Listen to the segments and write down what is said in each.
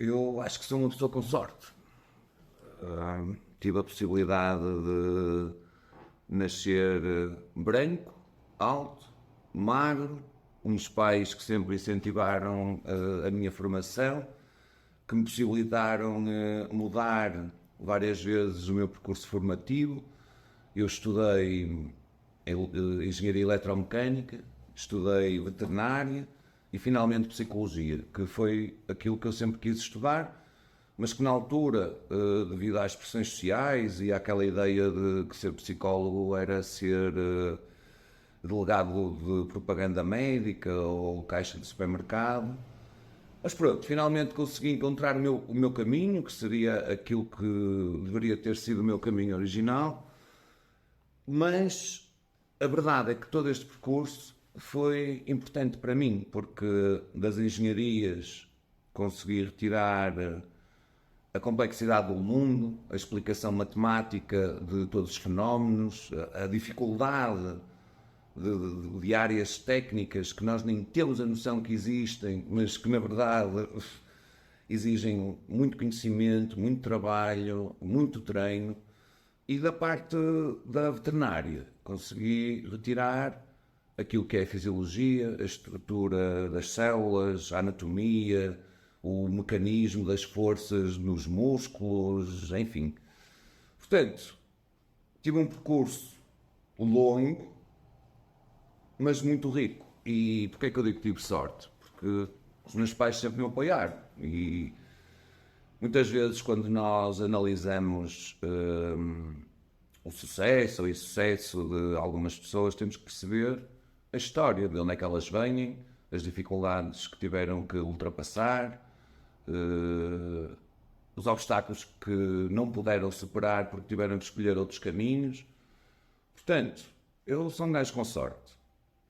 Eu acho que sou uma pessoa com sorte. Tive a possibilidade de nascer branco, alto, magro, uns pais que sempre incentivaram a minha formação, que me possibilitaram mudar várias vezes o meu percurso formativo. Eu estudei engenharia eletromecânica, estudei veterinária e finalmente psicologia, que foi aquilo que eu sempre quis estudar, mas que na altura, devido às pressões sociais e àquela ideia de que ser psicólogo era ser delegado de propaganda médica ou caixa de supermercado. Mas pronto, finalmente consegui encontrar o meu caminho, que seria aquilo que deveria ter sido o meu caminho original, mas a verdade é que todo este percurso foi importante para mim, porque das engenharias consegui retirar a complexidade do mundo, a explicação matemática de todos os fenómenos, a dificuldade de áreas técnicas que nós nem temos a noção que existem, mas que na verdade exigem muito conhecimento, muito trabalho, muito treino. E da parte da veterinária, consegui retirar aquilo que é a fisiologia, a estrutura das células, a anatomia, o mecanismo das forças nos músculos, enfim. Portanto, tive um percurso longo, mas muito rico. E porquê é que eu digo que tive sorte? Porque os meus pais sempre me apoiaram. E muitas vezes, quando nós analisamos o sucesso ou o insucesso de algumas pessoas, temos que perceber a história, de onde é que elas vêm, as dificuldades que tiveram que ultrapassar, os obstáculos que não puderam superar porque tiveram que escolher outros caminhos. Portanto, eu sou um gajo com sorte.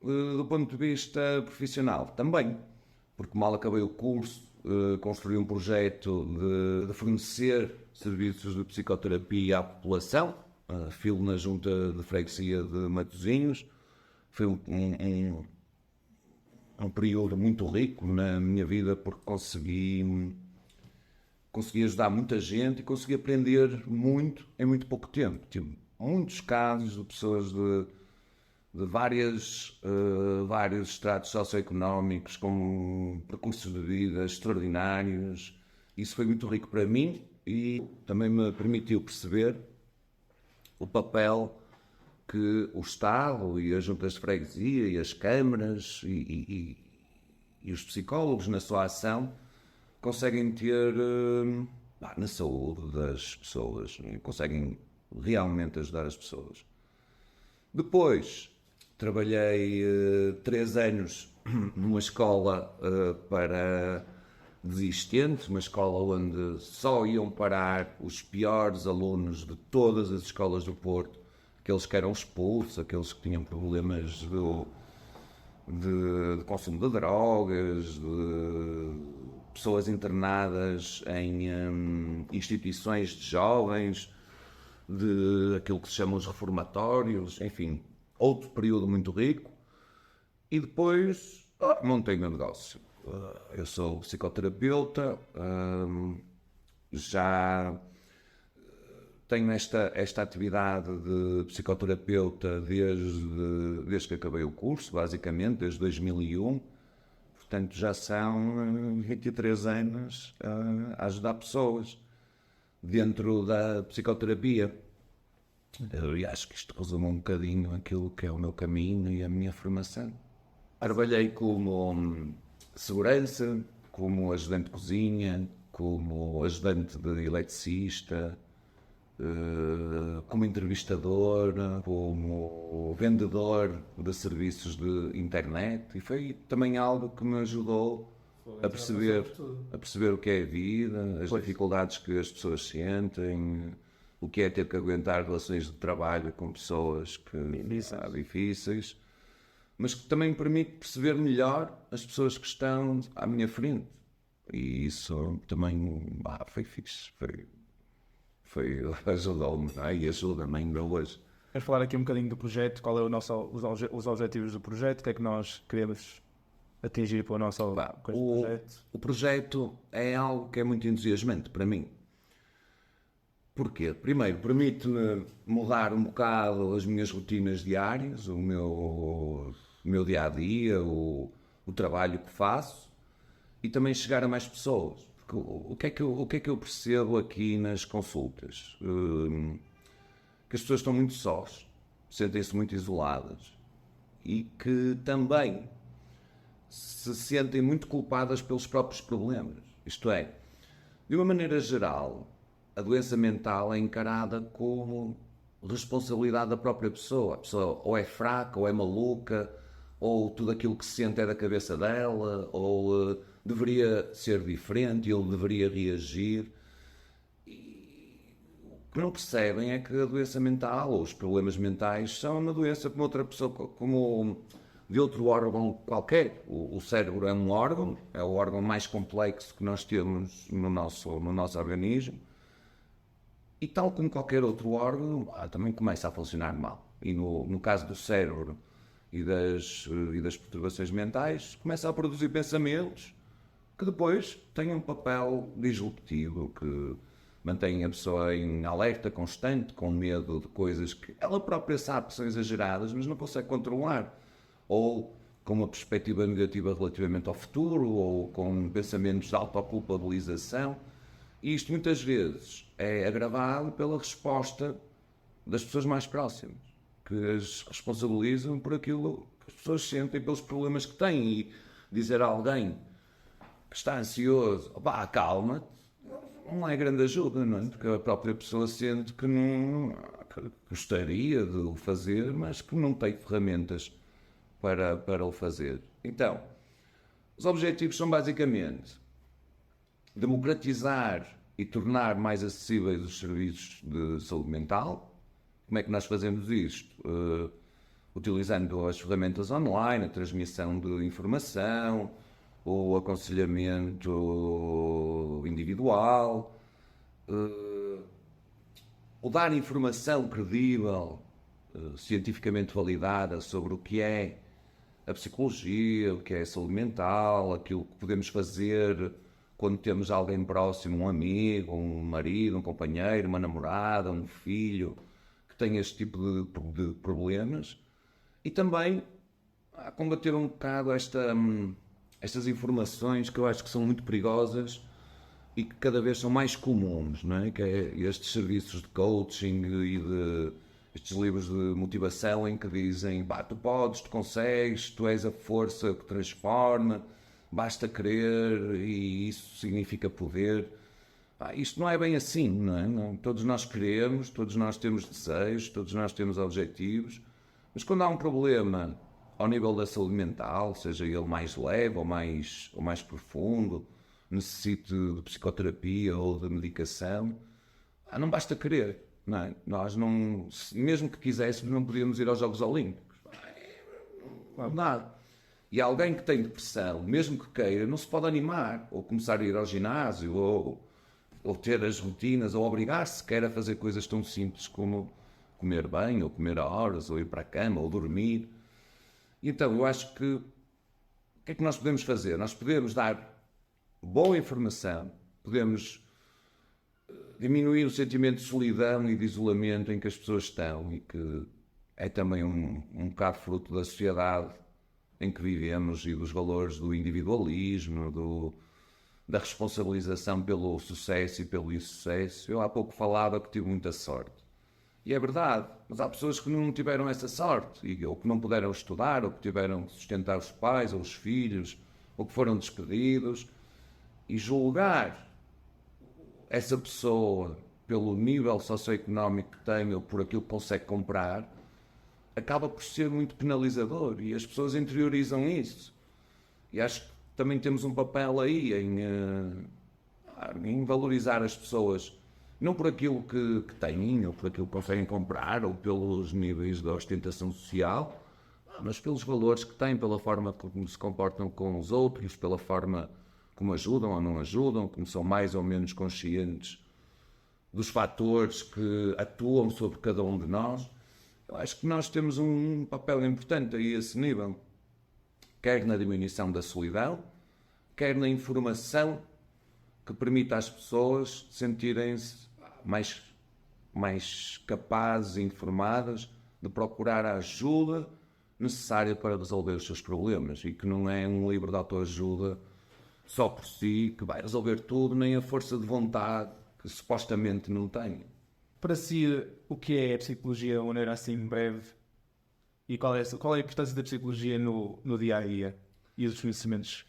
Do ponto de vista profissional, também, porque mal acabei o curso, construí um projeto de fornecer serviços de psicoterapia à população, filo na junta de freguesia de Matosinhos. Foi um período muito rico na minha vida, porque consegui ajudar muita gente e consegui aprender muito em muito pouco tempo. Tive muitos casos de pessoas de vários estratos socioeconómicos, com percursos de vida extraordinários. Isso foi muito rico para mim e também me permitiu perceber o papel que o Estado e as juntas de freguesia e as câmaras e os psicólogos na sua ação conseguem ter na saúde das pessoas, conseguem realmente ajudar as pessoas. Depois, trabalhei 3 anos numa escola para desistentes, uma escola onde só iam parar os piores alunos de todas as escolas do Porto, aqueles que eram expulsos, aqueles que tinham problemas de consumo de drogas, de pessoas internadas em instituições de jovens, de aquilo que se chama os reformatórios, enfim, outro período muito rico. E depois montei o meu negócio. Eu sou psicoterapeuta, já tenho esta atividade de psicoterapeuta desde que acabei o curso, basicamente, desde 2001. Portanto, já são 23 anos a ajudar pessoas dentro da psicoterapia. Eu acho que isto resume um bocadinho aquilo que é o meu caminho e a minha formação. Trabalhei como segurança, como ajudante de cozinha, como ajudante de eletricista, como entrevistador, como vendedor de serviços de internet, e foi também algo que me ajudou a perceber o que é a vida, as dificuldades que as pessoas sentem, o que é ter que aguentar relações de trabalho com pessoas que são difíceis, mas que também me permite perceber melhor as pessoas que estão à minha frente. E isso também foi fixe, ajudou-me, e ajuda-me ainda hoje. Queres falar aqui um bocadinho do projeto? Qual é os objetivos do projeto? O que é que nós queremos atingir para o nosso com este projeto? O projeto é algo que é muito entusiasmante para mim. Porquê? Primeiro, permite-me mudar um bocado as minhas rotinas diárias, o meu dia-a-dia, o trabalho que faço e também chegar a mais pessoas. Porque o que é que eu percebo aqui nas consultas? Que as pessoas estão muito sós, sentem-se muito isoladas e que também se sentem muito culpadas pelos próprios problemas. Isto é, de uma maneira geral, a doença mental é encarada como responsabilidade da própria pessoa. A pessoa ou é fraca, ou é maluca, ou tudo aquilo que se sente é da cabeça dela, ou deveria ser diferente, ele deveria reagir. O que não percebem é que a doença mental, ou os problemas mentais, são uma doença como outra pessoa, como de outro órgão qualquer. O cérebro é um órgão, é o órgão mais complexo que nós temos no nosso organismo. E tal como qualquer outro órgão, também começa a funcionar mal. E no caso do cérebro e das perturbações mentais, começa a produzir pensamentos que depois têm um papel disruptivo, que mantém a pessoa em alerta constante, com medo de coisas que ela própria sabe que são exageradas, mas não consegue controlar. Ou com uma perspectiva negativa relativamente ao futuro, ou com pensamentos de autoculpabilização. E isto muitas vezes é agravado pela resposta das pessoas mais próximas, que as responsabilizam por aquilo que as pessoas sentem, pelos problemas que têm. E dizer a alguém que está ansioso, pá, calma-te, não é grande ajuda, não é? Porque a própria pessoa sente que não que gostaria de o fazer, mas que não tem ferramentas para o fazer. Então, os objetivos são basicamente democratizar e tornar mais acessíveis os serviços de saúde mental. Como é que nós fazemos isto? Utilizando as ferramentas online, a transmissão de informação, o aconselhamento individual, o dar informação credível, cientificamente validada sobre o que é a psicologia, o que é a saúde mental, aquilo que podemos fazer quando temos alguém próximo, um amigo, um marido, um companheiro, uma namorada, um filho, que tem este tipo de problemas. E também a combater um bocado estas informações que eu acho que são muito perigosas e que cada vez são mais comuns, não é? Que é estes serviços de coaching e estes livros de motivação em que dizem, tu podes, tu consegues, tu és a força que transforma, basta querer e isso significa poder. Isto não é bem assim, não é? Não, todos nós queremos, todos nós temos desejos, todos nós temos objetivos, mas quando há um problema ao nível da saúde mental, seja ele mais leve ou mais profundo, necessite de psicoterapia ou de medicação, não basta querer, não é? Nós não, mesmo que quiséssemos, não podíamos ir aos Jogos Olímpicos. Não dá. E alguém que tem depressão, mesmo que queira, não se pode animar, ou começar a ir ao ginásio, ou ter as rotinas, ou obrigar-se sequer a fazer coisas tão simples como comer bem, ou comer a horas, ou ir para a cama, ou dormir. E então, eu acho que o que é que nós podemos fazer? Nós podemos dar boa informação, podemos diminuir o sentimento de solidão e de isolamento em que as pessoas estão e que é também um bocado fruto da sociedade em que vivemos e dos valores do individualismo, da responsabilização pelo sucesso e pelo insucesso. Eu há pouco falava que tive muita sorte. E é verdade, mas há pessoas que não tiveram essa sorte, ou que não puderam estudar, ou que tiveram que sustentar os pais ou os filhos, ou que foram despedidos. E julgar essa pessoa pelo nível socioeconómico que tem ou por aquilo que consegue comprar acaba por ser muito penalizador e as pessoas interiorizam isso. E acho que também temos um papel aí em valorizar as pessoas, não por aquilo que têm, ou por aquilo que conseguem comprar, ou pelos níveis de ostentação social, mas pelos valores que têm, pela forma como se comportam com os outros, pela forma como ajudam ou não ajudam, como são mais ou menos conscientes dos fatores que atuam sobre cada um de nós. Eu acho que nós temos um papel importante a esse nível. quer na diminuição da solidão, quer na informação que permita às pessoas sentirem-se mais capazes e informadas de procurar a ajuda necessária para resolver os seus problemas, e que não é um livro de autoajuda só por si que vai resolver tudo, nem a força de vontade que supostamente não tem. Para si, o que é a psicologia de uma maneira assim breve? E qual é a importância da psicologia no dia a dia e dos conhecimentos?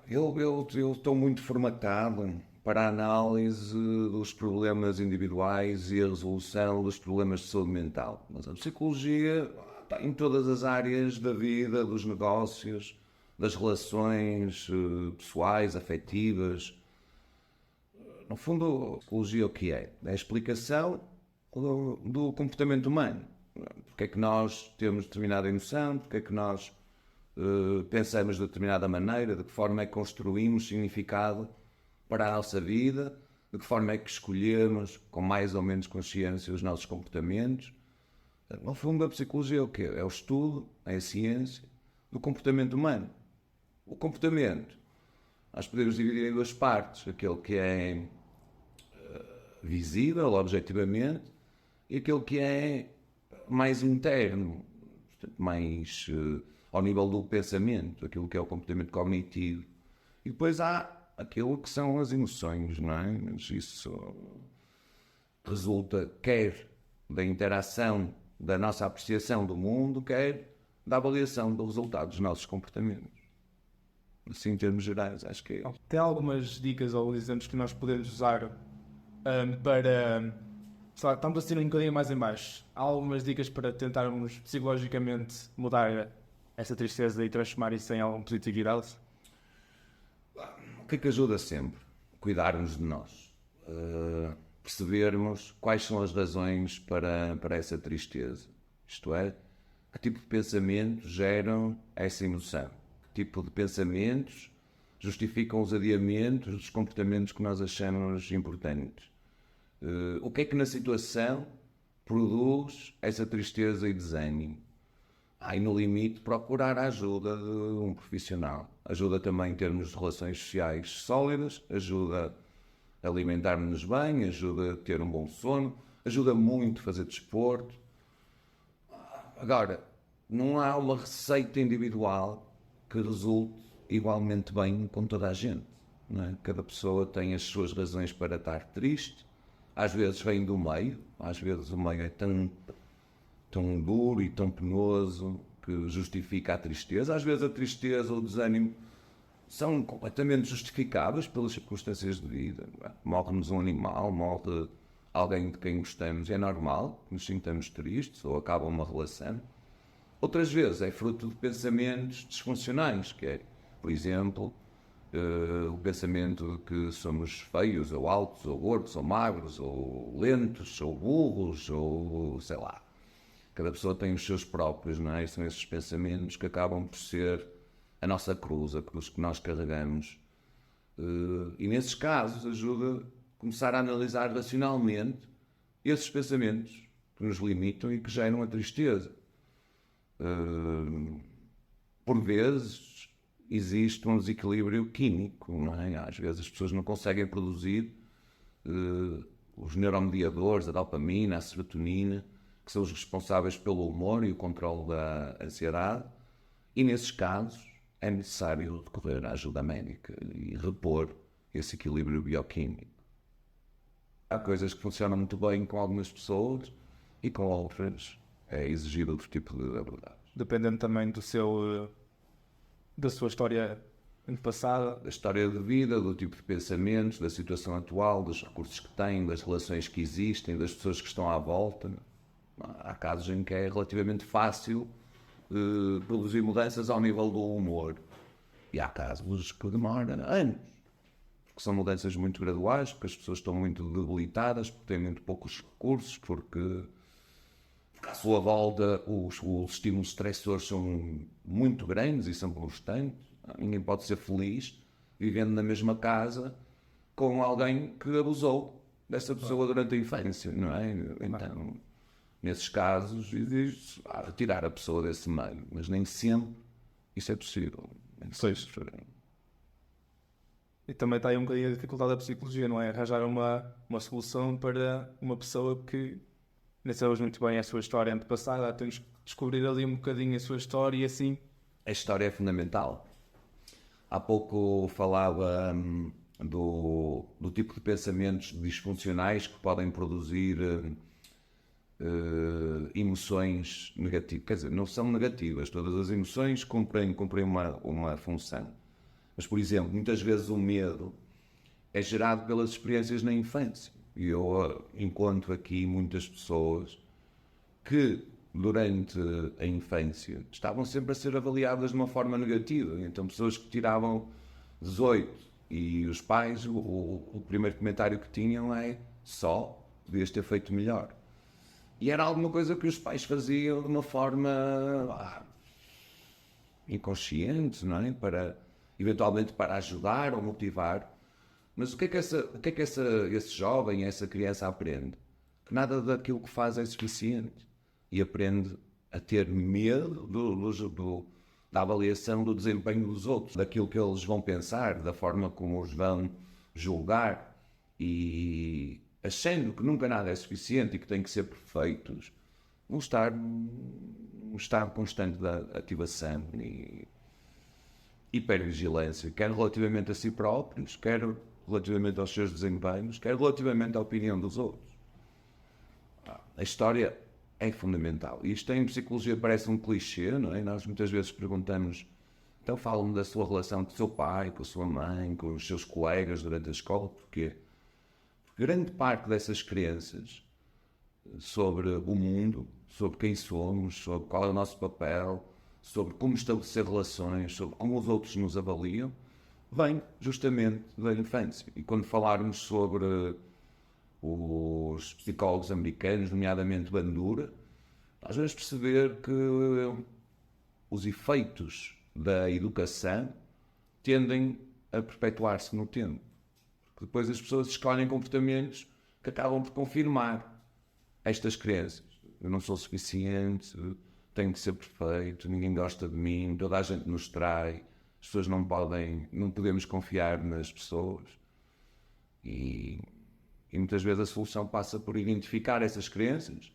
Eu estou muito formatado para a análise dos problemas individuais e a resolução dos problemas de saúde mental. Mas a psicologia está em todas as áreas da vida, dos negócios, das relações pessoais, afetivas. No fundo, a psicologia o que é? É a explicação do comportamento humano. Porque é que nós temos determinada emoção, porque é que nós pensamos de determinada maneira, de que forma é que construímos significado para a nossa vida, de que forma é que escolhemos, com mais ou menos consciência, os nossos comportamentos. No fundo, a psicologia é o quê? É o estudo, é a ciência do comportamento humano. O comportamento, nós podemos dividir em duas partes: aquele que é visível, objetivamente, e aquele que é mais interno, mais ao nível do pensamento, aquilo que é o comportamento cognitivo. E depois há aquilo que são as emoções, não é? Mas isso resulta quer da interação, da nossa apreciação do mundo, quer da avaliação do resultado dos nossos comportamentos. Assim, em termos gerais, acho que é. Tem algumas dicas ou exemplos que nós podemos usar para... sei lá, estamos a ser um bocadinho mais em baixo. Há algumas dicas para tentarmos psicologicamente mudar essa tristeza e transformar isso em algo positividade? O que é que ajuda sempre? Cuidarmos de nós. Percebermos quais são as razões para essa tristeza. Isto é, que tipo de pensamentos geram essa emoção? Que tipo de pensamentos justificam os adiamentos dos comportamentos que nós achamos importantes? O que é que na situação produz essa tristeza e desânimo? E no limite procurar a ajuda de um profissional. Ajuda também em termos de relações sociais sólidas, ajuda a alimentar-nos bem, ajuda a ter um bom sono, ajuda muito a fazer desporto. Agora, não há uma receita individual que resulte igualmente bem com toda a gente. Não é? Cada pessoa tem as suas razões para estar triste. Às vezes vem do meio, às vezes o meio é tão duro e tão penoso que justifica a tristeza. Às vezes a tristeza ou o desânimo são completamente justificáveis pelas circunstâncias de vida. Morre-nos um animal, morre alguém de quem gostamos, é normal que nos sintamos tristes ou acaba uma relação. Outras vezes é fruto de pensamentos disfuncionais, que é, por exemplo, o pensamento de que somos feios, ou altos, ou gordos, ou magros, ou lentos, ou burros, ou sei lá. Cada pessoa tem os seus próprios, não é? E são esses pensamentos que acabam por ser a nossa cruz, a cruz que nós carregamos. E nesses casos ajuda a começar a analisar racionalmente esses pensamentos que nos limitam e que geram a tristeza. Por vezes existe um desequilíbrio químico, não é? Às vezes as pessoas não conseguem produzir os neuromediadores, a dopamina, a serotonina, que são os responsáveis pelo humor e o controle da ansiedade, e nesses casos é necessário recorrer à ajuda médica e repor esse equilíbrio bioquímico. Há coisas que funcionam muito bem com algumas pessoas e com outras é exigir outro tipo de abordagem. Dependendo também da sua história passada. Da história de vida, do tipo de pensamentos, da situação atual, dos recursos que têm, das relações que existem, das pessoas que estão à volta. Há casos em que é relativamente fácil produzir mudanças ao nível do humor. E há casos que demoram anos. Porque são mudanças muito graduais, porque as pessoas estão muito debilitadas, porque têm muito poucos recursos, porque à sua volta os estímulos estressores são muito grandes e são constantes. Ninguém pode ser feliz vivendo na mesma casa com alguém que abusou dessa pessoa durante a infância, não é? Então, nesses casos, exige tirar a pessoa desse meio, mas nem sempre isso é possível. Pois. E também está aí um bocadinho a dificuldade da psicologia, não é? Arranjar uma solução para uma pessoa que nem sabemos muito bem a sua história antepassada, temos que descobrir ali um bocadinho a sua história e assim. A história é fundamental. Há pouco falava do tipo de pensamentos disfuncionais que podem produzir emoções negativas. Quer dizer, não são negativas, todas as emoções cumprem uma função. Mas, por exemplo, muitas vezes o medo é gerado pelas experiências na infância. E eu encontro aqui muitas pessoas que, durante a infância, estavam sempre a ser avaliadas de uma forma negativa. Então, pessoas que tiravam 18 e os pais, o primeiro comentário que tinham é só devias ter feito melhor. E era alguma coisa que os pais faziam de uma forma inconsciente, não é? Eventualmente para ajudar ou motivar. Mas o que é que esse jovem, essa criança aprende? Que nada daquilo que faz é suficiente. E aprende a ter medo da avaliação do desempenho dos outros, daquilo que eles vão pensar, da forma como os vão julgar. E achando que nunca nada é suficiente e que têm que ser perfeitos, vão estar num estado constante de ativação e hipervigilância, quer relativamente a si próprios, quer relativamente aos seus desempenhos, quer relativamente à opinião dos outros. A história é fundamental. Isto em psicologia parece um clichê, não é? Nós muitas vezes perguntamos, então falam-me da sua relação com o seu pai, com a sua mãe, com os seus colegas durante a escola, porquê? Porque grande parte dessas crenças sobre o mundo, sobre quem somos, sobre qual é o nosso papel, sobre como estabelecer relações, sobre como os outros nos avaliam, vem justamente da infância. E quando falarmos sobre os psicólogos americanos, nomeadamente Bandura, nós vamos perceber que os efeitos da educação tendem a perpetuar-se no tempo. Porque depois as pessoas escolhem comportamentos que acabam por confirmar estas crenças. Eu não sou suficiente, tenho que ser perfeito, ninguém gosta de mim, toda a gente nos trai, as pessoas não podemos confiar nas pessoas. E muitas vezes a solução passa por identificar essas crenças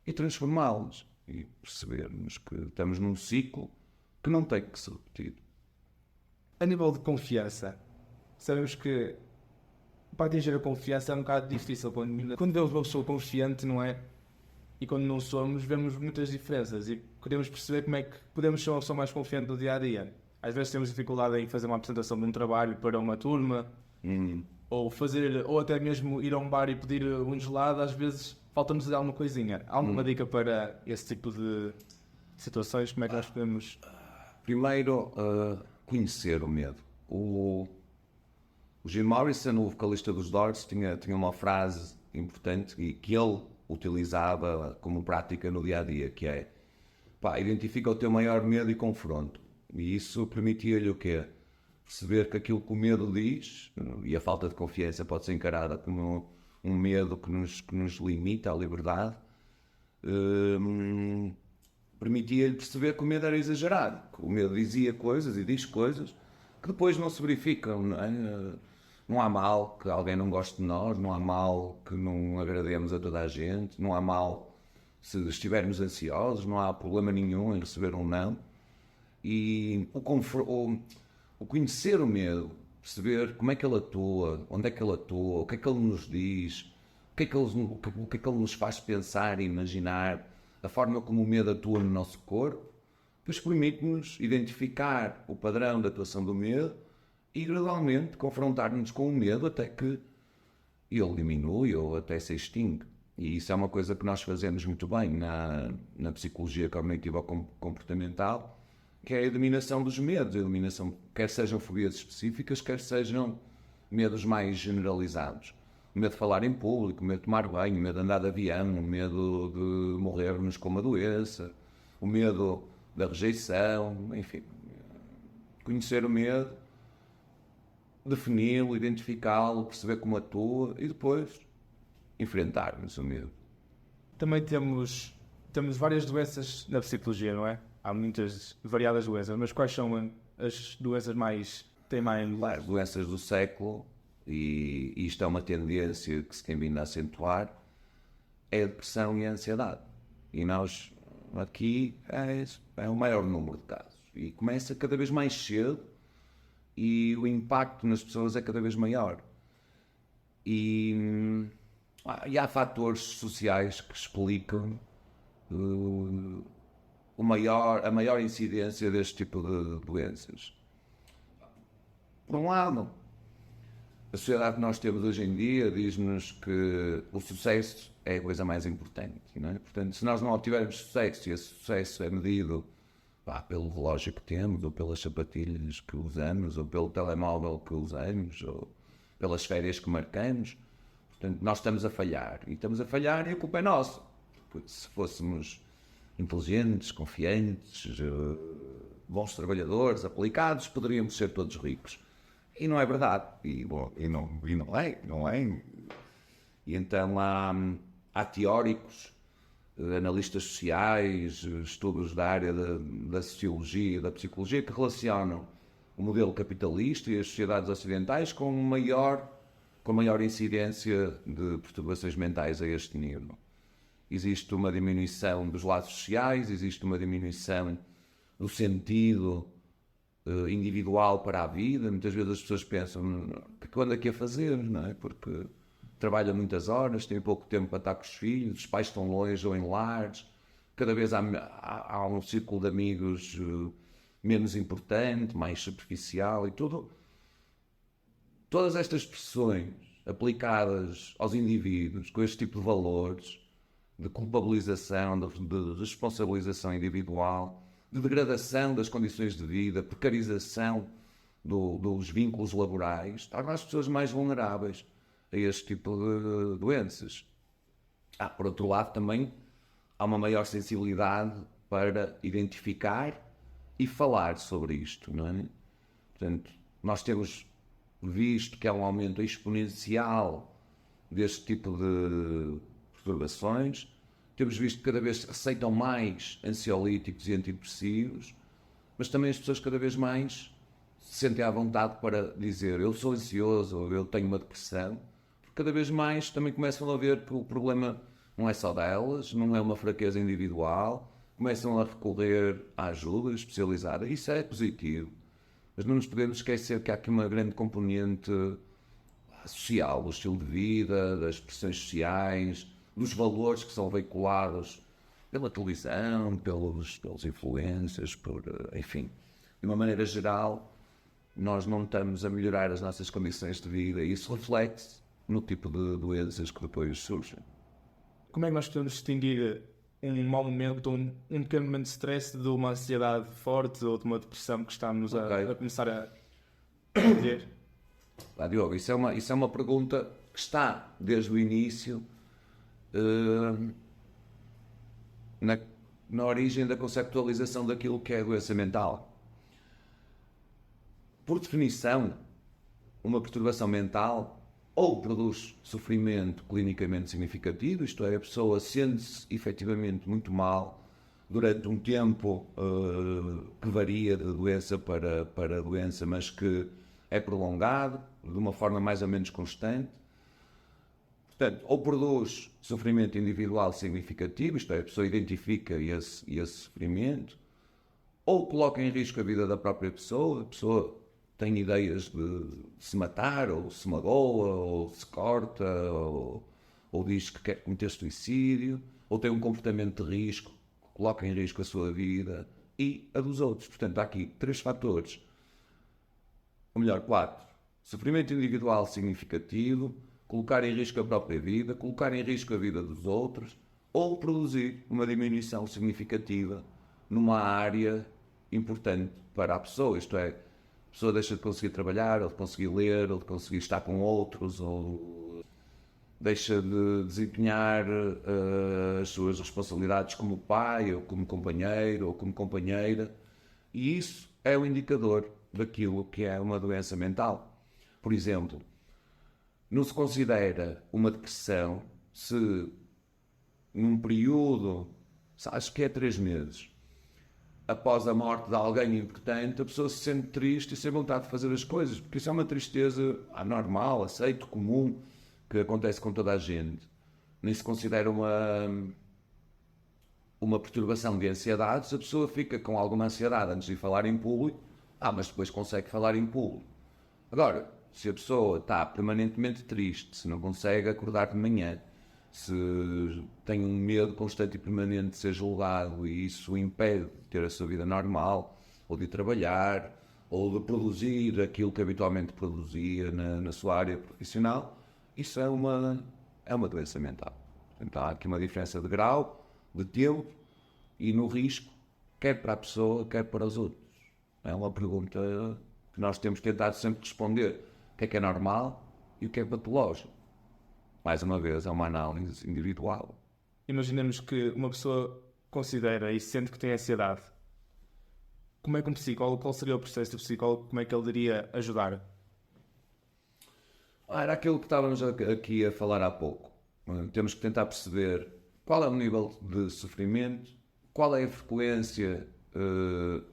e transformá-las e percebermos que estamos num ciclo que não tem que se repetir. A nível de confiança, sabemos que para atingir a confiança é um bocado difícil. Quando vemos uma pessoa confiante, não é? E quando não somos, vemos muitas diferenças e queremos perceber como é que podemos ser uma pessoa mais confiante no dia a dia. Às vezes temos dificuldade em fazer uma apresentação de um trabalho para uma turma, ou até mesmo ir a um bar e pedir um gelado. Às vezes falta-nos alguma coisinha. Há alguma dica para esse tipo de situações? Como é que nós podemos... Primeiro, conhecer o medo. O Jim Morrison, o vocalista dos Doors, tinha uma frase importante e que ele utilizava como prática no dia-a-dia, que é identifica o teu maior medo e confronto. E isso permitia-lhe o quê? Perceber que aquilo que o medo diz, e a falta de confiança pode ser encarada como um medo que nos limita à liberdade, permitia-lhe perceber que o medo era exagerado, que o medo dizia coisas e diz coisas que depois não se verificam, não é? Não há mal que alguém não goste de nós, não há mal que não agrademos a toda a gente, não há mal se estivermos ansiosos, não há problema nenhum em receber um não. E o conhecer o medo, perceber como é que ele atua, onde é que ele atua, o que é que ele nos diz, o que é que ele nos faz pensar e imaginar, a forma como o medo atua no nosso corpo, depois permite-nos identificar o padrão de atuação do medo e gradualmente confrontar-nos com o medo até que ele diminui ou até se extingue. E isso é uma coisa que nós fazemos muito bem na psicologia cognitiva comportamental, que é a eliminação dos medos, quer sejam fobias específicas, quer sejam medos mais generalizados. O medo de falar em público, o medo de tomar banho, o medo de andar de avião, o medo de morrermos com uma doença, o medo da rejeição, enfim. Conhecer o medo, defini-lo, identificá-lo, perceber como atua e depois enfrentarmos o medo. Também temos várias doenças na psicologia, não é? há muitas variadas doenças, mas quais são as doenças mais têm mais... Claro, doenças do século, e isto é uma tendência que se tem vindo a acentuar, é a depressão e a ansiedade. E nós, aqui, é o maior número de casos. E começa cada vez mais cedo e o impacto nas pessoas é cada vez maior. E há fatores sociais que explicam a maior incidência deste tipo de doenças. Por um lado, a sociedade que nós temos hoje em dia diz-nos que o sucesso é a coisa mais importante, não é? Portanto, se nós não obtivermos sucesso, e esse sucesso é medido pelo relógio que temos, ou pelas sapatilhas que usamos, ou pelo telemóvel que usamos, ou pelas férias que marcamos, portanto, nós estamos a falhar. E estamos a falhar e a culpa é nossa. Porque se fôssemos inteligentes, confiantes, bons trabalhadores, aplicados, poderíamos ser todos ricos. E não é verdade. E não é. E então há teóricos, analistas sociais, estudos da área da sociologia e da psicologia que relacionam o modelo capitalista e as sociedades ocidentais com maior incidência de perturbações mentais a este nível. Existe uma diminuição dos laços sociais, existe uma diminuição do sentido individual para a vida. Muitas vezes as pessoas pensam que ando aqui a fazer, não é? Porque trabalham muitas horas, têm pouco tempo para estar com os filhos, os pais estão longe ou em lares, cada vez há um círculo de amigos menos importante, mais superficial e tudo. Todas estas pressões aplicadas aos indivíduos com este tipo de valores, de culpabilização, de responsabilização individual, de degradação das condições de vida, precarização dos vínculos laborais, torna as pessoas mais vulneráveis a este tipo de doenças. Por outro lado, também há uma maior sensibilidade para identificar e falar sobre isto, não é? Portanto, nós temos visto que há um aumento exponencial deste tipo de perturbações. Temos visto que cada vez se receitam mais ansiolíticos e antidepressivos, mas também as pessoas cada vez mais se sentem à vontade para dizer eu sou ansioso ou eu tenho uma depressão, porque cada vez mais também começam a ver que o problema não é só delas, não é uma fraqueza individual, começam a recorrer à ajuda especializada. Isso é positivo, mas não nos podemos esquecer que há aqui uma grande componente social, do estilo de vida, das pressões sociais, dos valores que são veiculados pela televisão, pelos influencers, enfim. De uma maneira geral, nós não estamos a melhorar as nossas condições de vida e isso reflete no tipo de doenças que depois surgem. Como é que nós podemos distinguir um mau momento, um pequeno momento de stress de uma ansiedade forte ou de uma depressão que estamos a começar a ver? Diogo, isso é uma pergunta que está desde o início na origem da conceptualização daquilo que é a doença mental. Por definição, uma perturbação mental ou produz sofrimento clinicamente significativo, isto é, a pessoa sente-se efetivamente muito mal durante um tempo que varia de doença para doença, mas que é prolongado, de uma forma mais ou menos constante. Portanto, ou produz sofrimento individual significativo, isto é, a pessoa identifica esse sofrimento, ou coloca em risco a vida da própria pessoa, a pessoa tem ideias de se matar, ou se magoa, ou se corta, ou diz que quer cometer suicídio, ou tem um comportamento de risco, que coloca em risco a sua vida e a dos outros. Portanto, há aqui 3 fatores, ou melhor, 4. Sofrimento individual significativo, colocar em risco a própria vida, colocar em risco a vida dos outros, ou produzir uma diminuição significativa numa área importante para a pessoa, isto é, a pessoa deixa de conseguir trabalhar, ou de conseguir ler, ou de conseguir estar com outros, ou deixa de desempenhar as suas responsabilidades como pai, ou como companheiro, ou como companheira, e isso é o indicador daquilo que é uma doença mental. Por exemplo, não se considera uma depressão se num período, acho que é 3 meses, após a morte de alguém importante, a pessoa se sente triste e sem vontade de fazer as coisas, porque isso é uma tristeza anormal, aceito, comum, que acontece com toda a gente. Nem se considera uma perturbação de ansiedade se a pessoa fica com alguma ansiedade antes de falar em público, mas depois consegue falar em público. Agora, se a pessoa está permanentemente triste, se não consegue acordar de manhã, se tem um medo constante e permanente de ser julgado e isso o impede de ter a sua vida normal, ou de trabalhar, ou de produzir aquilo que habitualmente produzia na sua área profissional, isso é uma doença mental. Então há aqui uma diferença de grau, de tempo e no risco, quer para a pessoa, quer para os outros. É uma pergunta que nós temos tentado sempre responder. O que é normal e o que é patológico? Mais uma vez, é uma análise individual. Imaginemos que uma pessoa considera e sente que tem ansiedade. Como é que um psicólogo, qual seria o processo do psicólogo, como é que ele iria ajudar? Era aquilo que estávamos aqui a falar há pouco. Temos que tentar perceber qual é o nível de sofrimento, qual é a frequência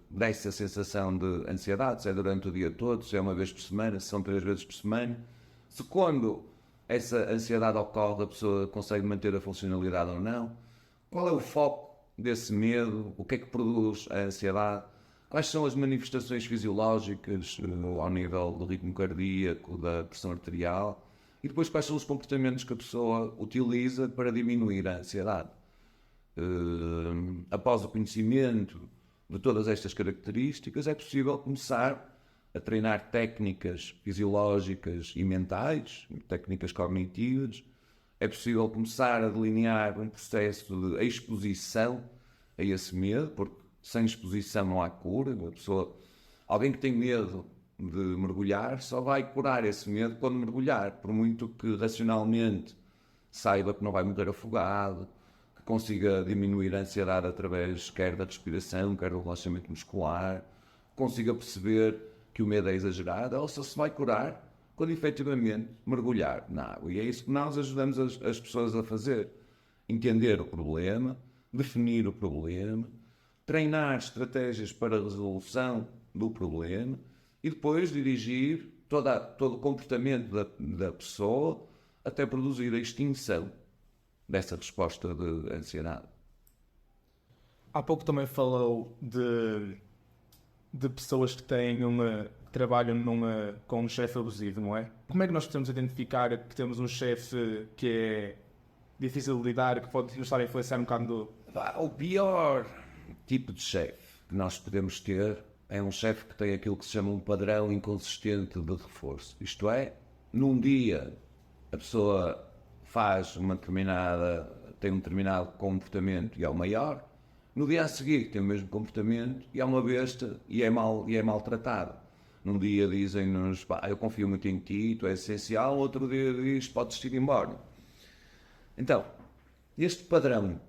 dessa sensação de ansiedade, se é durante o dia todo, se é uma vez por semana, se são 3 vezes por semana, se quando essa ansiedade ocorre a pessoa consegue manter a funcionalidade ou não, qual é o foco desse medo, o que é que produz a ansiedade, quais são as manifestações fisiológicas ao nível do ritmo cardíaco, da pressão arterial, e depois quais são os comportamentos que a pessoa utiliza para diminuir a ansiedade. Após o conhecimento de todas estas características, é possível começar a treinar técnicas fisiológicas e mentais, técnicas cognitivas. É possível começar a delinear um processo de exposição a esse medo, porque sem exposição não há cura. Alguém que tem medo de mergulhar só vai curar esse medo quando mergulhar, por muito que racionalmente saiba que não vai morrer afogado, que consiga diminuir a ansiedade através quer da respiração, quer do relaxamento muscular, consiga perceber que o medo é exagerado, ela só se vai curar quando efetivamente mergulhar na água. E é isso que nós ajudamos as pessoas a fazer. Entender o problema, definir o problema, treinar estratégias para a resolução do problema e depois dirigir todo o comportamento da pessoa até produzir a extinção dessa resposta de ansiedade. Há pouco também falou de pessoas que que trabalham com um chefe abusivo, não é? Como é que nós podemos identificar que temos um chefe que é difícil de lidar, que pode nos estar a influenciar um bocado O pior tipo de chefe que nós podemos ter é um chefe que tem aquilo que se chama um padrão inconsistente de reforço. Isto é, num dia a pessoa tem um determinado comportamento e é o maior, no dia a seguir tem o mesmo comportamento e é uma besta e é maltratado. Num dia dizem-nos, eu confio muito em ti, tu és essencial, outro dia diz, podes ir embora. Então, este padrão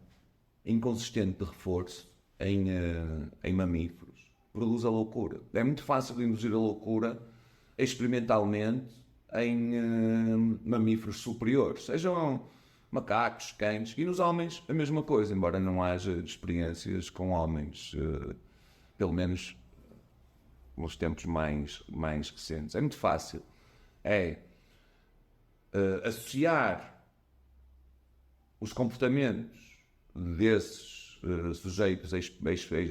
inconsistente de reforço em mamíferos produz a loucura. É muito fácil de induzir a loucura experimentalmente em mamíferos superiores, sejam macacos, cães, e nos homens a mesma coisa, embora não haja experiências com homens, pelo menos nos tempos mais recentes. É muito fácil. Associar os comportamentos desses sujeitos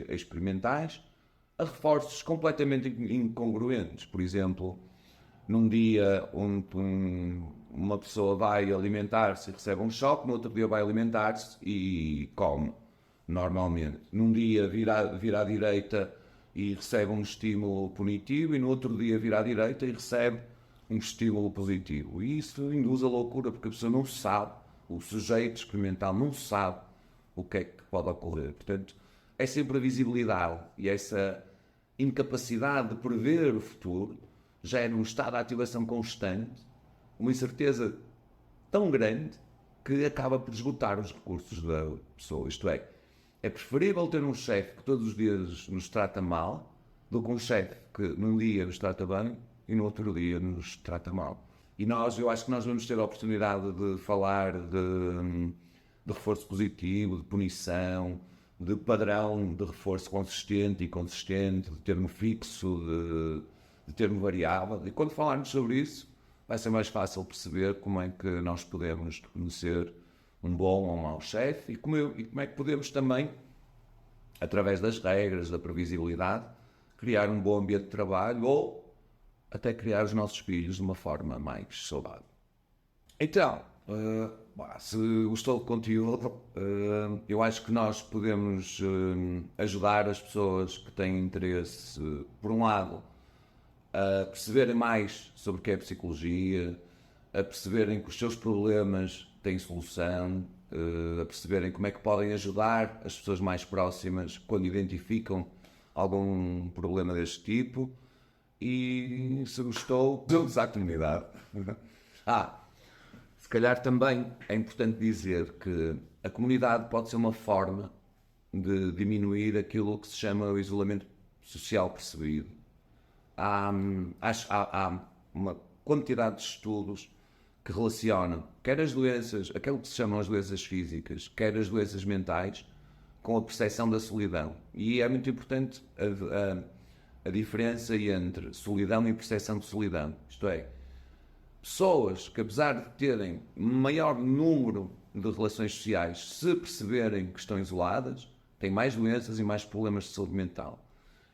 experimentais a reforços completamente incongruentes. Por exemplo, num dia uma pessoa vai alimentar-se e recebe um choque, no outro dia vai alimentar-se e come normalmente. Num dia vira à direita e recebe um estímulo punitivo e no outro dia vira à direita e recebe um estímulo positivo. E isso induz a loucura porque a pessoa não sabe, o sujeito experimental não sabe o que é que pode ocorrer. Portanto, é sempre a visibilidade e essa incapacidade de prever o futuro gera um estado de ativação constante, uma incerteza tão grande que acaba por esgotar os recursos da pessoa. Isto é preferível ter um chefe que todos os dias nos trata mal do que um chefe que num dia nos trata bem e no outro dia nos trata mal. E eu acho que nós vamos ter a oportunidade de falar de reforço positivo, de punição, de padrão de reforço consistente e consistente, de termo fixo, de termo variável. E quando falarmos sobre isso, vai ser mais fácil perceber como é que nós podemos conhecer um bom ou um mau chefe e como é que podemos também, através das regras, da previsibilidade, criar um bom ambiente de trabalho ou até criar os nossos filhos de uma forma mais saudável. Então, se gostou do conteúdo, eu acho que nós podemos ajudar as pessoas que têm interesse, por um lado, a perceberem mais sobre o que é psicologia, a perceberem que os seus problemas têm solução, a perceberem como é que podem ajudar as pessoas mais próximas quando identificam algum problema deste tipo. E se gostou, junte-se à comunidade. Se calhar também é importante dizer que a comunidade pode ser uma forma de diminuir aquilo que se chama o isolamento social percebido. Há uma quantidade de estudos que relacionam quer as doenças, aquilo que se chamam as doenças físicas, quer as doenças mentais, com a percepção da solidão. E é muito importante a diferença entre solidão e percepção de solidão. Isto é, pessoas que, apesar de terem maior número de relações sociais, se perceberem que estão isoladas, têm mais doenças e mais problemas de saúde mental.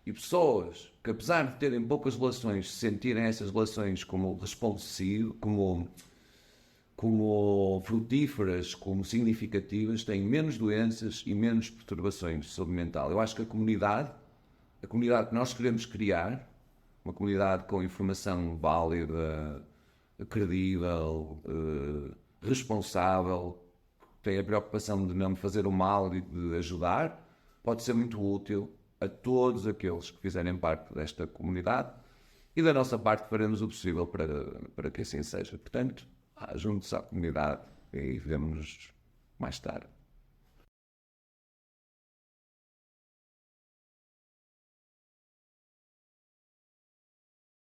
E pessoas que, apesar de terem poucas relações, se sentirem essas relações como responsivas, como frutíferas, como significativas, têm menos doenças e menos perturbações de saúde mental. Eu acho que a comunidade que nós queremos criar, uma comunidade com informação válida, credível, responsável, que tem a preocupação de não me fazer o mal e de ajudar, pode ser muito útil a todos aqueles que fizerem parte desta comunidade e da nossa parte faremos o possível para que assim seja. Portanto, junte-se à comunidade e vemo-nos mais tarde.